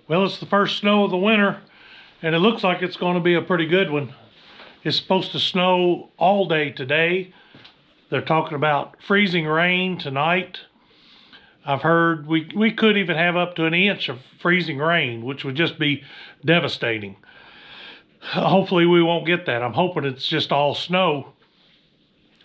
Well, it's the first snow of the winter, and it looks like it's going to be a pretty good one. It's supposed to snow all day today. They're talking about freezing rain tonight. I've heard we could even have up to an inch of freezing rain, which would just be devastating. Hopefully we won't get that. I'm hoping it's just all snow.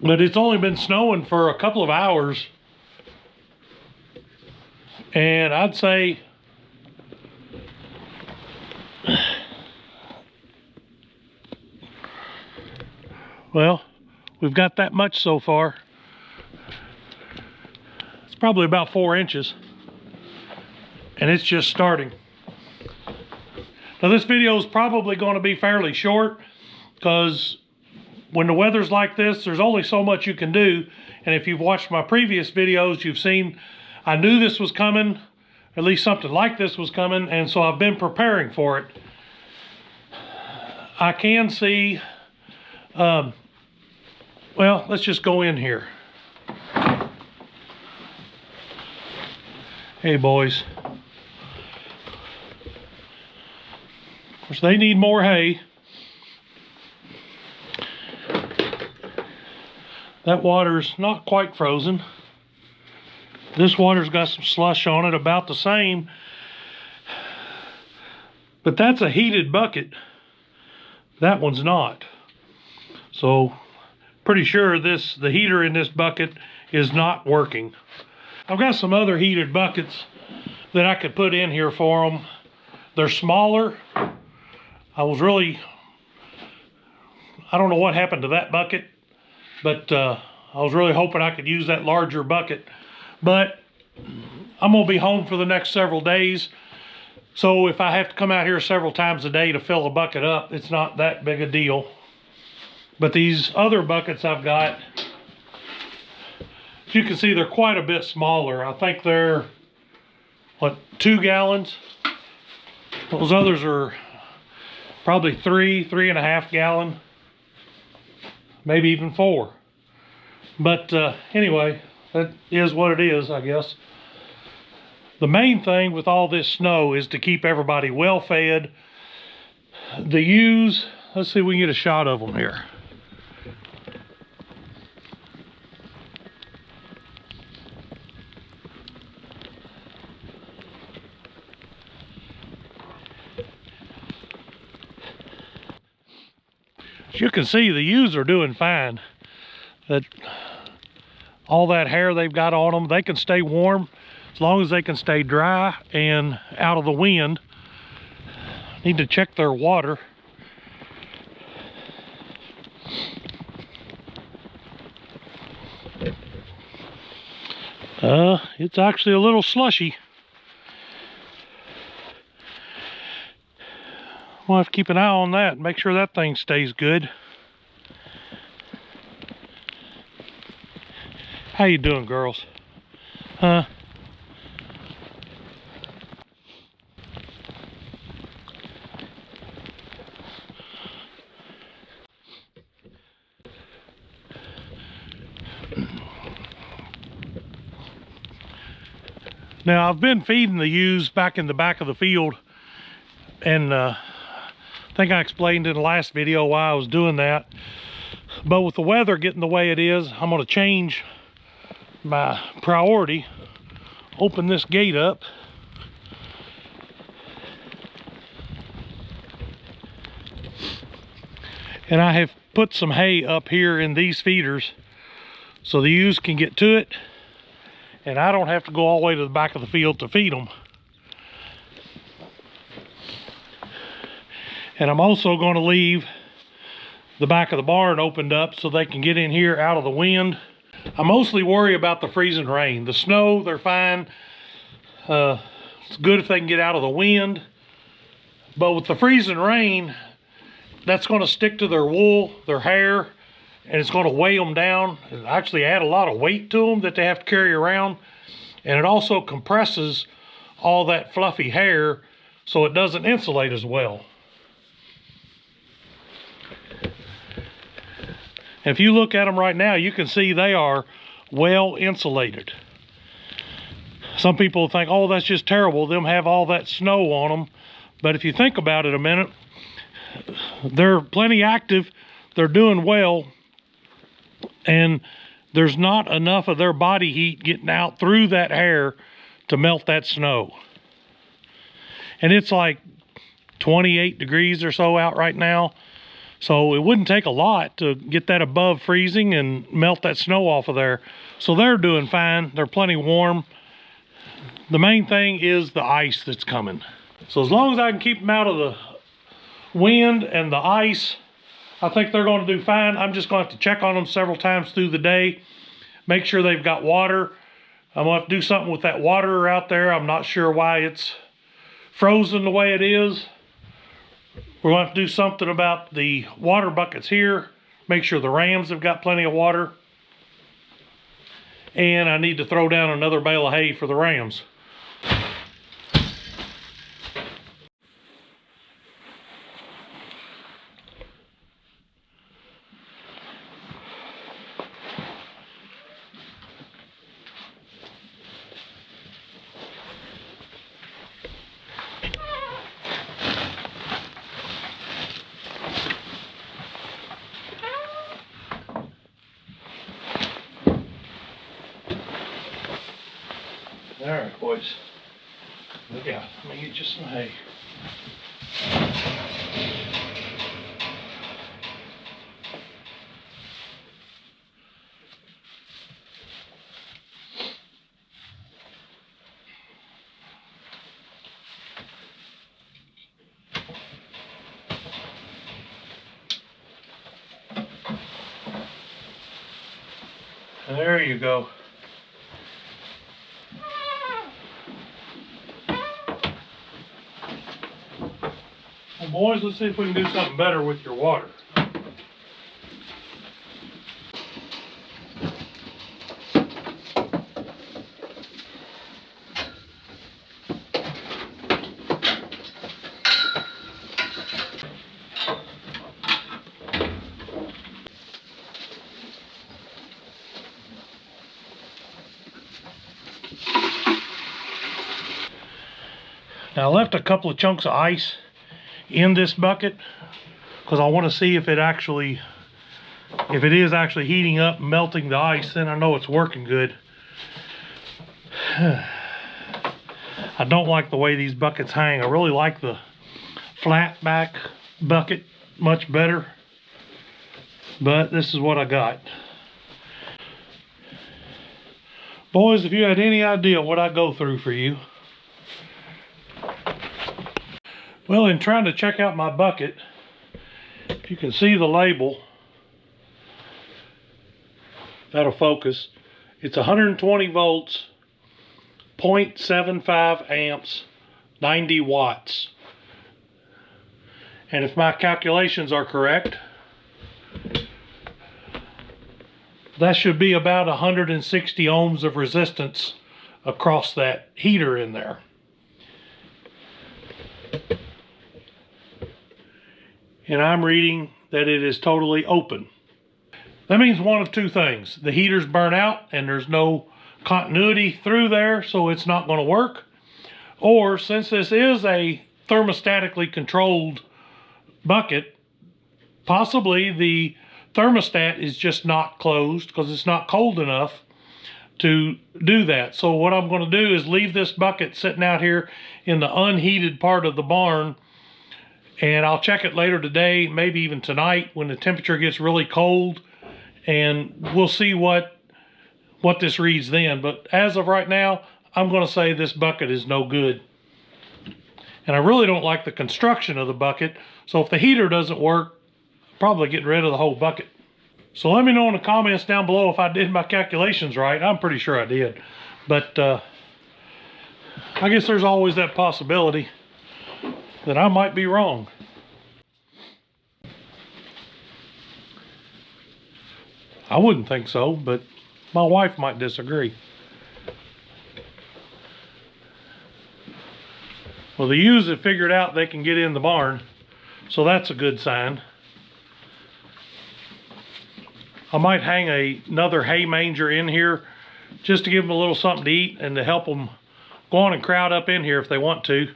But it's only been snowing for a couple of hours. And I'd say well, we've got that much so far. It's probably about 4 inches. And it's just starting. Now this video is probably going to be fairly short because when the weather's like this, there's only so much you can do. And if you've watched my previous videos, you've seen I knew this was coming, at least something like this was coming, and so I've been preparing for it. I can see, well, let's just go in here. Hey, boys. Of course, they need more hay. That water's not quite frozen. This water's got some slush on it, about the same. But that's a heated bucket. That one's not. So, pretty sure the heater in this bucket is not working. I've got some other heated buckets that I could put in here for them. They're smaller. I don't know what happened to that bucket, but I was really hoping I could use that larger bucket. But I'm going to be home for the next several days. So if I have to come out here several times a day to fill a bucket up, it's not that big a deal. But these other buckets I've got, as you can see, they're quite a bit smaller. I think they're, what, 2 gallons? Those others are probably 3.5 gallon, maybe even 4. But anyway, that is what it is, I guess. The main thing with all this snow is to keep everybody well fed. The ewes, let's see if we can get a shot of them here. As you can see, the ewes are doing fine. All that hair they've got on them, they can stay warm as long as they can stay dry and out of the wind. Need to check their water. It's actually a little slushy. We'll have to keep an eye on that and make sure that thing stays good. How you doing, girls? Huh? Now, I've been feeding the ewes back in the back of the field, and I think I explained in the last video why I was doing that. But with the weather getting the way it is, I'm going to change my priority. Open this gate up. And I have put some hay up here in these feeders so the ewes can get to it, and I don't have to go all the way to the back of the field to feed them. And I'm also going to leave the back of the barn opened up so they can get in here out of the wind. I mostly worry about the freezing rain. The snow, they're fine. It's good if they can get out of the wind. But with the freezing rain, that's going to stick to their wool, their hair, and it's going to weigh them down. It actually add a lot of weight to them that they have to carry around. And it also compresses all that fluffy hair so it doesn't insulate as well. If you look at them right now, you can see they are well insulated. Some people think, oh, that's just terrible, them have all that snow on them. But if you think about it a minute, they're plenty active, they're doing well, and there's not enough of their body heat getting out through that hair to melt that snow. And it's like 28 degrees or so out right now, so it wouldn't take a lot to get that above freezing and melt that snow off of there. So they're doing fine, they're plenty warm. The main thing is the ice that's coming. So as long as I can keep them out of the wind and the ice, I think they're going to do fine. I'm just going to have to check on them several times through the day, make sure they've got water. I'm going to have to do something with that water out there. I'm not sure why it's frozen the way it is. We're going to have to do something about the water buckets here, make sure the rams have got plenty of water. And I need to throw down another bale of hay for the rams. All right, boys. Look out. Let me get you some hay. There you go. Well, boys, let's see if we can do something better with your water. Now, I left a couple of chunks of ice in this bucket because I want to see if it is actually heating up and melting the ice. Then I know it's working good. I don't like the way these buckets hang. I really like the flat back bucket much better, but this is what I got. Boys, if you had any idea what I go through for you. Well, in trying to check out my bucket, if you can see the label, that'll focus. It's 120 volts, 0.75 amps, 90 watts. And if my calculations are correct, that should be about 160 ohms of resistance across that heater in there. And I'm reading that it is totally open. That means one of two things. The heater's burnt out and there's no continuity through there, so it's not going to work. Or since this is a thermostatically controlled bucket, possibly the thermostat is just not closed because it's not cold enough to do that. So what I'm going to do is leave this bucket sitting out here in the unheated part of the barn, and I'll check it later today, maybe even tonight when the temperature gets really cold, and we'll see what this reads then. But as of right now, I'm going to say this bucket is no good. And I really don't like the construction of the bucket, so if the heater doesn't work, I'm probably getting rid of the whole bucket. So let me know in the comments down below if I did my calculations right. I'm pretty sure I did. But I guess there's always that possibility that I might be wrong. I wouldn't think so, but my wife might disagree. Well, the ewes have figured out they can get in the barn, so that's a good sign. I might hang another hay manger in here just to give them a little something to eat and to help them go on and crowd up in here if they want to.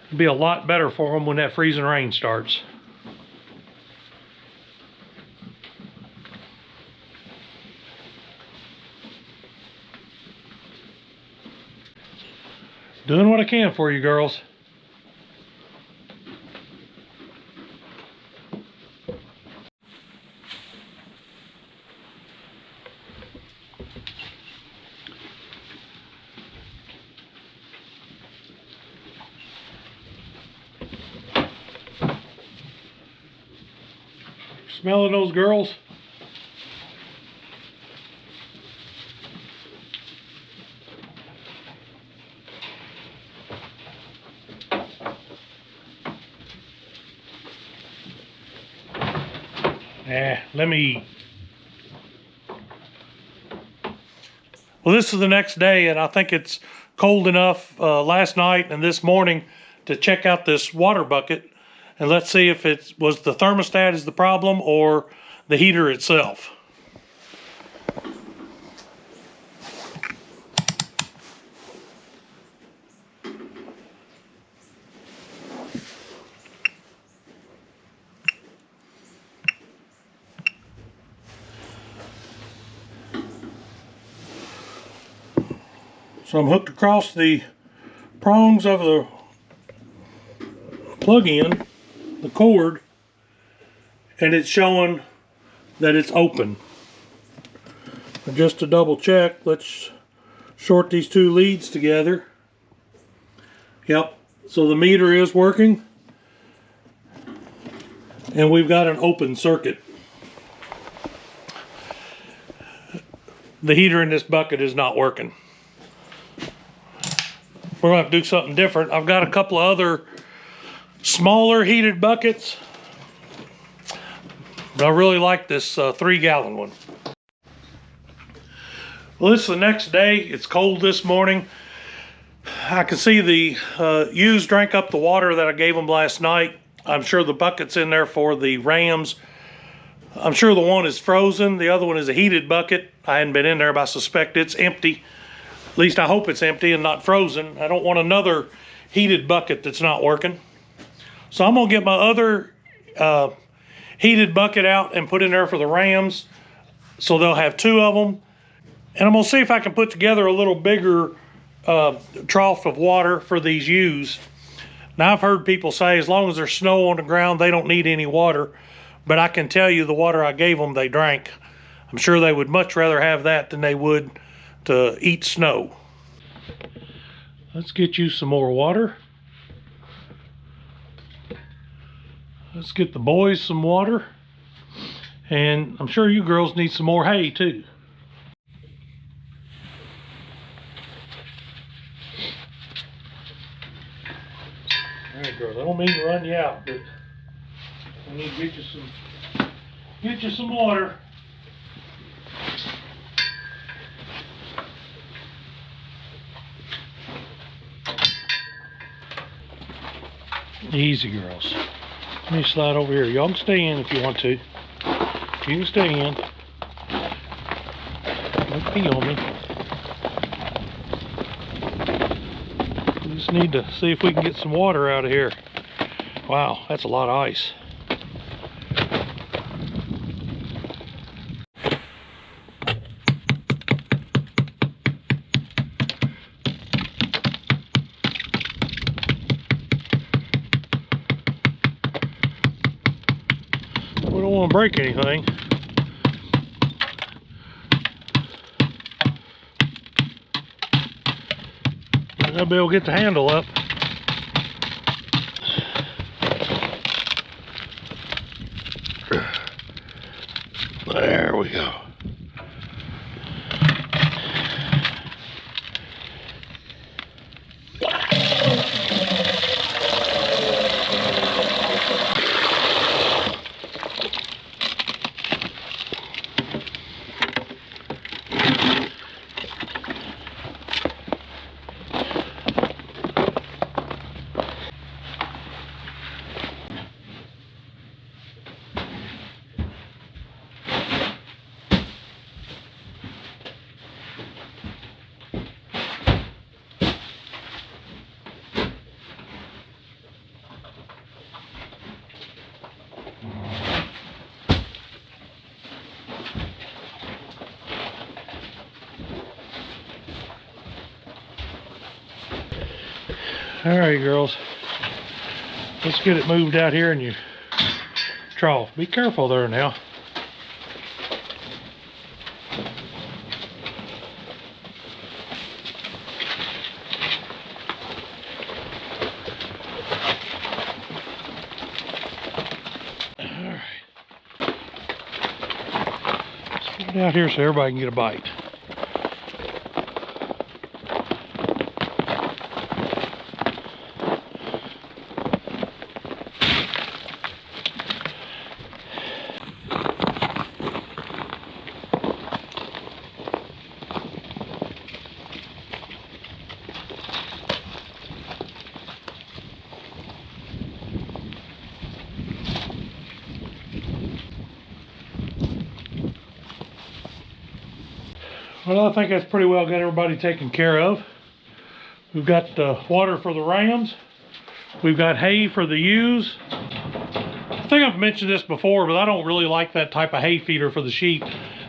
It'll be a lot better for them when that freezing rain starts. Doing what I can for you girls. Smelling those girls? Let me... Well, this is the next day, and I think it's cold enough last night and this morning to check out this water bucket, and let's see if it was the thermostat is the problem or the heater itself. So I'm hooked across the prongs of the plug-in, the cord, and it's showing that it's open. And just to double check, let's short these two leads together. Yep, so the meter is working, and we've got an open circuit. The heater in this bucket is not working. We're going to have to do something different. I've got a couple of other smaller heated buckets, but I really like this 3-gallon one. Well, this is the next day. It's cold this morning. I can see the ewes drank up the water that I gave them last night. I'm sure the bucket's in there for the rams. I'm sure the one is frozen. The other one is a heated bucket. I hadn't been in there, but I suspect it's empty. At least I hope it's empty and not frozen. I don't want another heated bucket that's not working. So I'm gonna get my other heated bucket out and put in there for the rams, so they'll have 2 of them. And I'm gonna see if I can put together a little bigger trough of water for these ewes. Now, I've heard people say as long as there's snow on the ground, they don't need any water. But I can tell you the water I gave them, they drank. I'm sure they would much rather have that than they would to eat snow. Let's get you some more water. Let's get the boys some water. And I'm sure you girls need some more hay too. All right, girls, I don't mean to run you out, but I need to get you some water. Easy, girls. Let me slide over here. Y'all can stay in if you want to. You can stay in. Don't pee on me. We just need to see if we can get some water out of here. Wow, that's a lot of ice. We don't want to break anything. I'll be able to get the handle up. There we go. All right, girls. Let's get it moved out here in your trough. Be careful there now. Out here so everybody can get a bite. Well, I think that's pretty well got everybody taken care of. We've got water for the rams. We've got hay for the ewes. I think I've mentioned this before, but I don't really like that type of hay feeder for the sheep,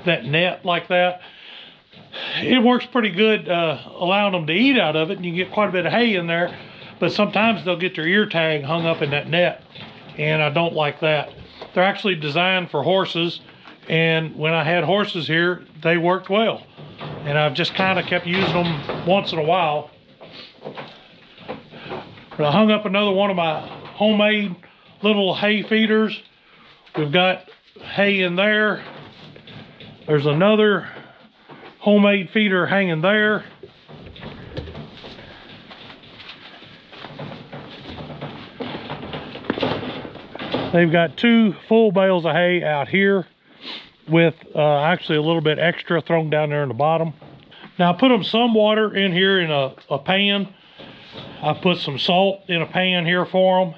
that net like that. It works pretty good allowing them to eat out of it, and you get quite a bit of hay in there, but sometimes they'll get their ear tag hung up in that net, and I don't like that. They're actually designed for horses, and when I had horses here, they worked well. And I've just kind of kept using them once in a while. But I hung up another one of my homemade little hay feeders. We've got hay in there. There's another homemade feeder hanging there. They've got 2 full bales of hay out here, with actually a little bit extra thrown down there in the bottom. Now I put them some water in here in a pan. I put some salt in a pan here for them.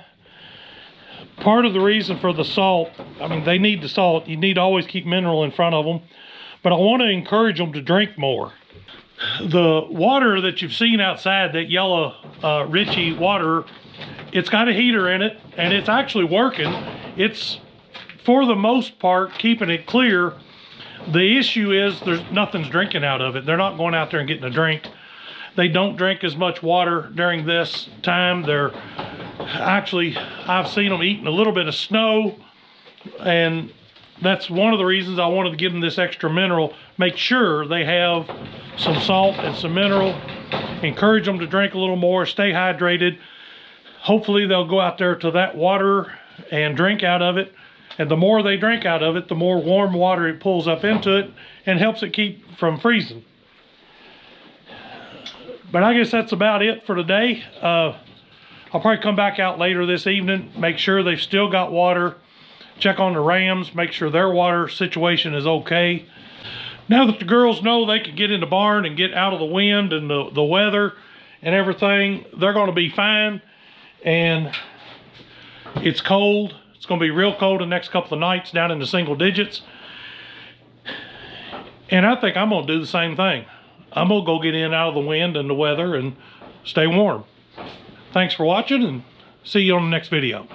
Part of the reason for the salt, I mean, they need the salt. You need to always keep mineral in front of them. But I want to encourage them to drink more. The water that you've seen outside, that yellow Richie water, it's got a heater in it, and it's actually working. It's, for the most part, keeping it clear. The issue is nothing's drinking out of it. They're not going out there and getting a drink. They don't drink as much water during this time. They're actually, I've seen them eating a little bit of snow, and that's one of the reasons I wanted to give them this extra mineral. Make sure they have some salt and some mineral. Encourage them to drink a little more, stay hydrated. Hopefully they'll go out there to that water and drink out of it. And the more they drink out of it, the more warm water it pulls up into it and helps it keep from freezing. But I guess that's about it for today. I'll probably come back out later this evening, make sure they've still got water, check on the rams, make sure their water situation is okay. Now that the girls know they can get in the barn and get out of the wind and the weather and everything, they're going to be fine. And it's cold. It's going to be real cold the next couple of nights, down in the single digits. And I think I'm going to do the same thing. I'm going to go get in out of the wind and the weather and stay warm. Thanks for watching, and see you on the next video.